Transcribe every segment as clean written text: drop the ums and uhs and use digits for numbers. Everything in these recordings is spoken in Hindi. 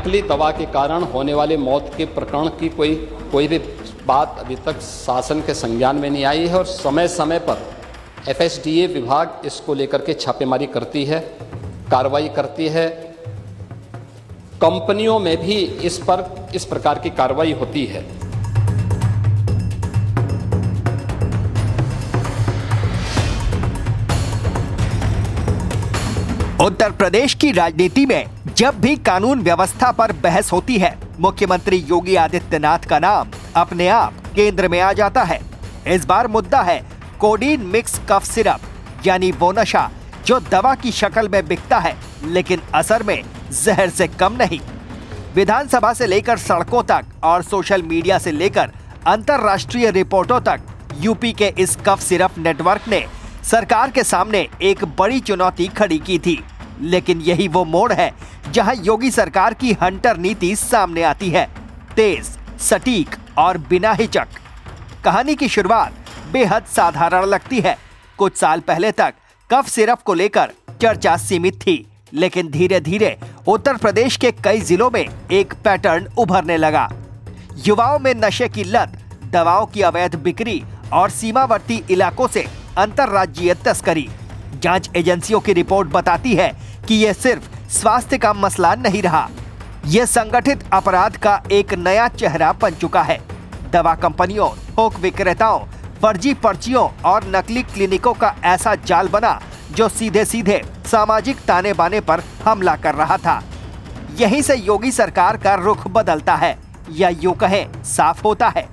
नकली दवा के कारण होने वाली मौत के प्रकरण की कोई भी बात अभी तक शासन के संज्ञान में नहीं आई है और समय समय पर FSDA विभाग इसको लेकर के छापेमारी करती है, कार्रवाई करती है। कंपनियों में भी इस प्रकार की कार्रवाई होती है। उत्तर प्रदेश की राजनीति में जब भी कानून व्यवस्था पर बहस होती है, मुख्यमंत्री योगी आदित्यनाथ का नाम अपने आप केंद्र में आ जाता है। इस बार मुद्दा है कोडीन मिक्स कफ सिरप, यानी वो नशा जो दवा की शक्ल में बिकता है लेकिन असर में जहर से कम नहीं। विधानसभा से लेकर सड़कों तक और सोशल मीडिया से लेकर अंतर्राष्ट्रीय रिपोर्टों तक यूपी के इस कफ सिरप नेटवर्क ने सरकार के सामने एक बड़ी चुनौती खड़ी की थी। लेकिन यही वो मोड़ है जहां योगी सरकार की हंटर नीति सामने आती है, तेज, सटीक और बिना हिचक। कहानी की शुरुआत बेहद साधारण लगती है। कुछ साल पहले तक कफ सिरप को लेकर चर्चा सीमित थी, लेकिन धीरे धीरे उत्तर प्रदेश के कई जिलों में एक पैटर्न उभरने लगा। युवाओं में नशे की लत, दवाओं की अवैध बिक्री और सीमावर्ती इलाकों से अंतर्राज्यीय तस्करी। जांच एजेंसियों की रिपोर्ट बताती है कि यह सिर्फ स्वास्थ्य का मसला नहीं रहा, यह संगठित अपराध का एक नया चेहरा बन चुका है। दवा कंपनियों, थोक विक्रेताओं, फर्जी पर्चियों और नकली क्लिनिकों का ऐसा जाल बना जो सीधे सीधे सामाजिक ताने बाने पर हमला कर रहा था। यहीं से योगी सरकार का रुख बदलता है, या यूं कहें साफ होता है।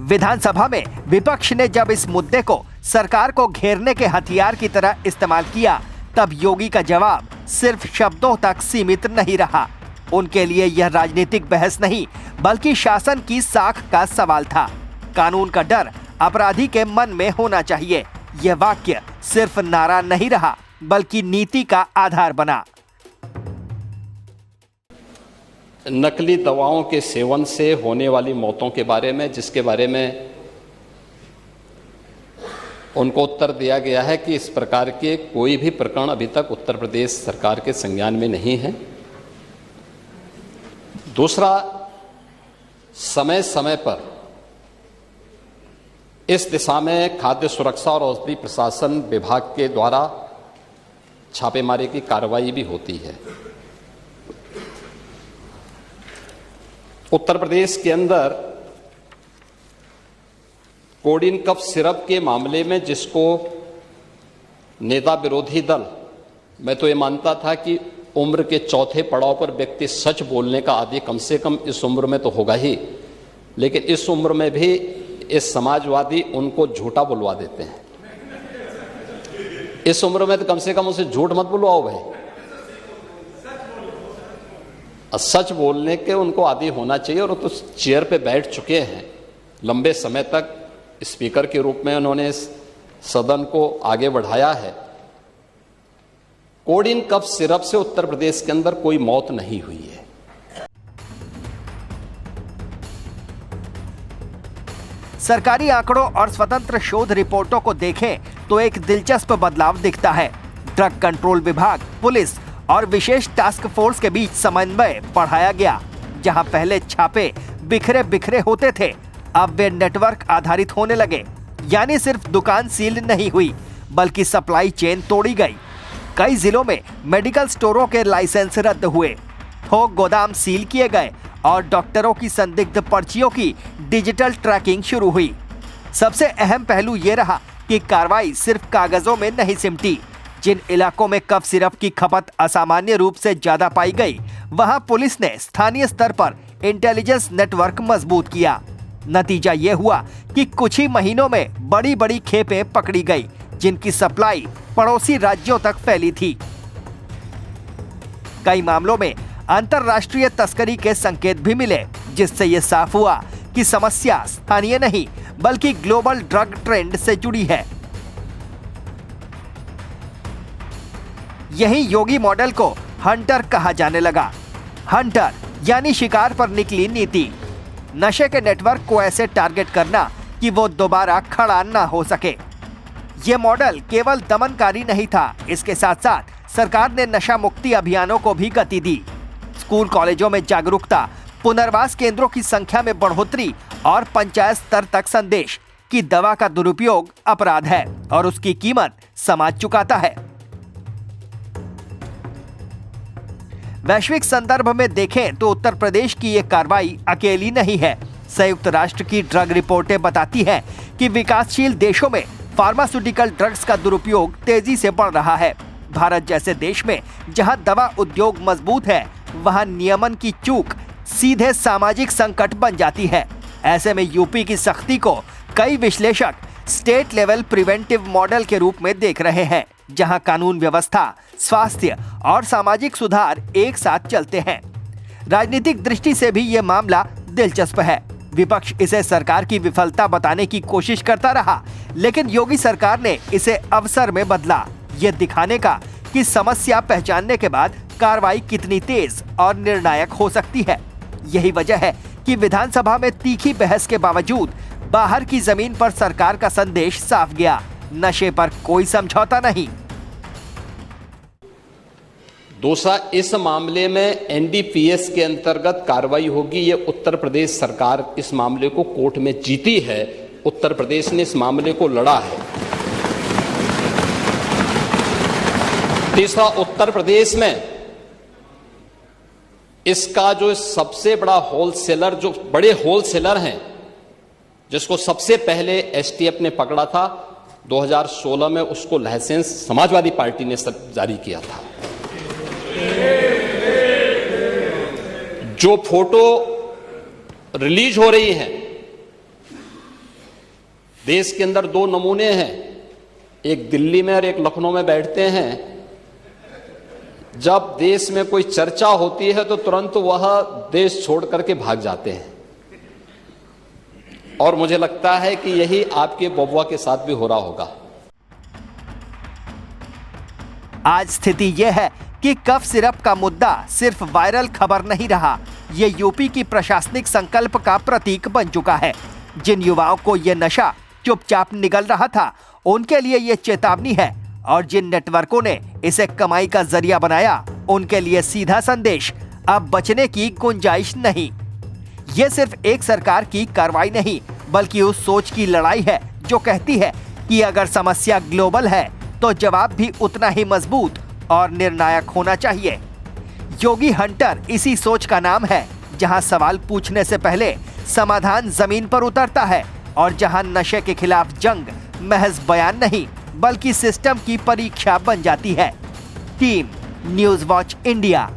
विधानसभा में विपक्ष ने जब इस मुद्दे को सरकार को घेरने के हथियार की तरह इस्तेमाल किया, तब योगी का जवाब सिर्फ शब्दों तक सीमित नहीं रहा। उनके लिए यह राजनीतिक बहस नहीं, बल्कि शासन की साख का सवाल था। कानून का डर अपराधी के मन में होना चाहिए। यह वाक्य सिर्फ नारा नहीं रहा, बल्कि नीति का आधार बना। नकली दवाओं के सेवन से होने वाली मौतों के बारे में, जिसके बारे में उनको उत्तर दिया गया है कि इस प्रकार के कोई भी प्रकरण अभी तक उत्तर प्रदेश सरकार के संज्ञान में नहीं है। दूसरा, समय समय पर इस दिशा में खाद्य सुरक्षा और औषधि प्रशासन विभाग के द्वारा छापेमारी की कार्रवाई भी होती है। उत्तर प्रदेश के अंदर कोडीन कफ सिरप के मामले में जिसको नेता विरोधी दल, मैं तो ये मानता था कि उम्र के चौथे पड़ाव पर व्यक्ति सच बोलने का आदि कम से कम इस उम्र में तो होगा ही, लेकिन इस उम्र में भी इस समाजवादी उनको झूठा बुलवा देते हैं। इस उम्र में तो कम से कम उसे झूठ मत बुलवाओ भाई, सच बोलने के उनको आदी होना चाहिए। और तो चेयर पे बैठ चुके हैं लंबे समय तक, स्पीकर के रूप में उन्होंने इस सदन को आगे बढ़ाया है। कोडीन कफ सिरप से उत्तर प्रदेश के अंदर कोई मौत नहीं हुई है। सरकारी आंकड़ों और स्वतंत्र शोध रिपोर्टों को देखें तो एक दिलचस्प बदलाव दिखता है। ड्रग कंट्रोल विभाग, पुलिस और विशेष टास्क फोर्स के बीच समन्वय बढ़ाया गया। जहां पहले छापे बिखरे बिखरे होते थे, अब वे नेटवर्क आधारित होने लगे। यानी सिर्फ दुकान सील नहीं हुई, बल्कि सप्लाई चेन तोड़ी गई। कई जिलों में मेडिकल स्टोरों के लाइसेंस रद्द हुए, थोक गोदाम सील किए गए और डॉक्टरों की संदिग्ध पर्चियों की डिजिटल ट्रैकिंग शुरू हुई। सबसे अहम पहलू ये रहा कि कार्रवाई सिर्फ कागजों में नहीं सिमटी। जिन इलाकों में कफ सिरप की खपत असामान्य रूप से ज्यादा पाई गई, वहां पुलिस ने स्थानीय स्तर पर इंटेलिजेंस नेटवर्क मजबूत किया। नतीजा ये हुआ कि कुछ ही महीनों में बड़ी बड़ी खेपें पकड़ी गई, जिनकी सप्लाई पड़ोसी राज्यों तक फैली थी। कई मामलों में अंतर्राष्ट्रीय तस्करी के संकेत भी मिले, जिससे यह साफ हुआ कि समस्या स्थानीय नहीं बल्कि ग्लोबल ड्रग ट्रेंड से जुड़ी है। यही योगी मॉडल को हंटर कहा जाने लगा। हंटर यानी शिकार पर निकली नीति। नशे के नेटवर्क को ऐसे टारगेट करना कि वो दोबारा खड़ा ना हो सके। ये मॉडल केवल दमनकारी नहीं था, इसके साथ साथ सरकार ने नशा मुक्ति अभियानों को भी गति दी। स्कूल कॉलेजों में जागरूकता, पुनर्वास केंद्रों की संख्या में बढ़ोतरी और पंचायत स्तर तक संदेश कि दवा का दुरुपयोग अपराध है और उसकी कीमत समाज चुकाता है। वैश्विक संदर्भ में देखें तो उत्तर प्रदेश की ये कार्रवाई अकेली नहीं है। संयुक्त राष्ट्र की ड्रग रिपोर्टें बताती हैं कि विकासशील देशों में फार्मास्यूटिकल ड्रग्स का दुरुपयोग तेजी से बढ़ रहा है। भारत जैसे देश में जहां दवा उद्योग मजबूत है, वहां नियमन की चूक सीधे सामाजिक संकट बन जाती है। ऐसे में यूपी की सख्ती को कई विश्लेषक स्टेट लेवल प्रिवेंटिव मॉडल के रूप में देख रहे हैं, जहां कानून व्यवस्था, स्वास्थ्य और सामाजिक सुधार एक साथ चलते हैं। राजनीतिक दृष्टि से भी ये मामला दिलचस्प है। विपक्ष इसे सरकार की विफलता बताने की कोशिश करता रहा, लेकिन योगी सरकार ने इसे अवसर में बदला, ये दिखाने का कि समस्या पहचानने के बाद कार्रवाई कितनी तेज और निर्णायक हो सकती है। यही वजह है कि विधानसभा में तीखी बहस के बावजूद बाहर की जमीन पर सरकार का संदेश साफ गया, नशे पर कोई समझौता नहीं। दूसरा, इस मामले में एनडीपीएस के अंतर्गत कार्रवाई होगी। ये उत्तर प्रदेश सरकार इस मामले को कोर्ट में जीती है, उत्तर प्रदेश ने इस मामले को लड़ा है। तीसरा, उत्तर प्रदेश में इसका जो सबसे बड़ा होलसेलर, जो बड़े होलसेलर हैं, जिसको सबसे पहले एसटीएफ ने पकड़ा था 2016 में, उसको लाइसेंस समाजवादी पार्टी ने जारी किया था। जो फोटो रिलीज हो रही है, देश के अंदर दो नमूने हैं, एक दिल्ली में और एक लखनऊ में बैठते हैं। जब देश में कोई चर्चा होती है तो तुरंत वह देश छोड़ करके भाग जाते हैं, और मुझे लगता है कि यही आपके बबुआ के साथ भी हो रहा होगा। आज स्थिति यह है कि कफ सिरप का मुद्दा सिर्फ वायरल खबर नहीं रहा, ये यूपी की प्रशासनिक संकल्प का प्रतीक बन चुका है। जिन युवाओं को ये नशा चुपचाप निगल रहा था, उनके लिए ये चेतावनी है, और जिन नेटवर्कों ने इसे कमाई का जरिया बनाया, उनके लिए सीधा संदेश, अब बचने की गुंजाइश नहीं। ये सिर्फ एक सरकार की कार्रवाई नहीं, बल्कि उस सोच की लड़ाई है जो कहती है कि अगर समस्या ग्लोबल है तो जवाब भी उतना ही मजबूत और निर्णायक होना चाहिए। योगी हंटर इसी सोच का नाम है, जहां सवाल पूछने से पहले समाधान जमीन पर उतरता है, और जहां नशे के खिलाफ जंग महज बयान नहीं, बल्कि सिस्टम की परीक्षा बन जाती है। Team news watch India.